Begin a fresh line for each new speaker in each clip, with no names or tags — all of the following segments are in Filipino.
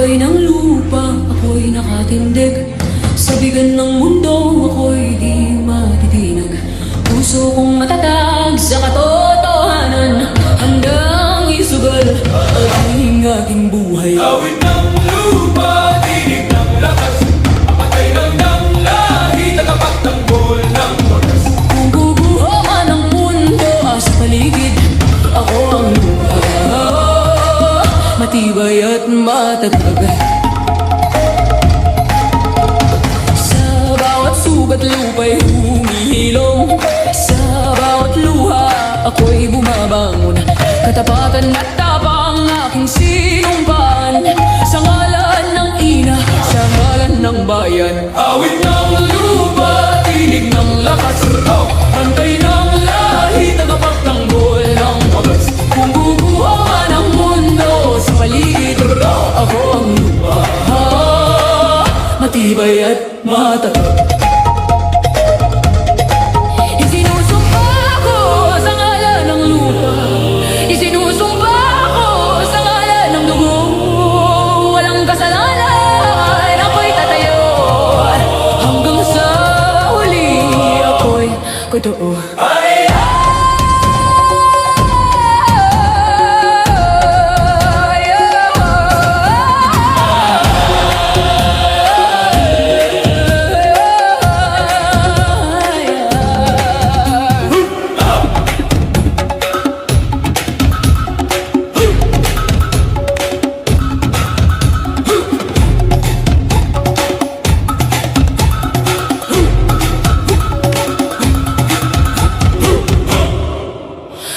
Matibay ng lupa, ako'y nakatindig. Sa bigan ng mundo, ako'y di matitinag. Puso kong matatag sa katotohanan, handang isugal ang aking buhay.
Awit ng lupa, tinig ng lakas, patay ng lahi, tagapagtanggol ng wagas.
Kung guguho man ang mundo sa paligid, ako ang lupa, matibay at matatag. Sa bawat sugat lupa'y humihilom, sa bawat luha ako'y bumabangon. Katapatan at tapang aking sinumpaan, sa ngalan ng ina, sa ngalan ng bayan.
Awit ng lupa, tinig ng lakas, bantay ng lahi, tagapagtanggol ng wagas.
Kung guguho man ang mundo sa paligid, ako ang lupa, matibay at matatag. Isinusumpa ko sa ngalan ng lupa, isinusumpa ko sa ngalan ng dugo. Walang kasalanan, ako'y tatayo, hanggang sa huli ako'y totoo.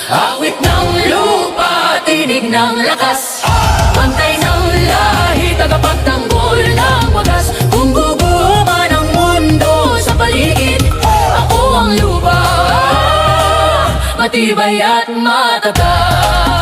Awit ng lupa, tinig ng lakas,
Pantay ng lahi, tagapagtanggol ng wagas. Kung guguho man ang mundo sa paligid, ako ang lupa, matibay at matatag.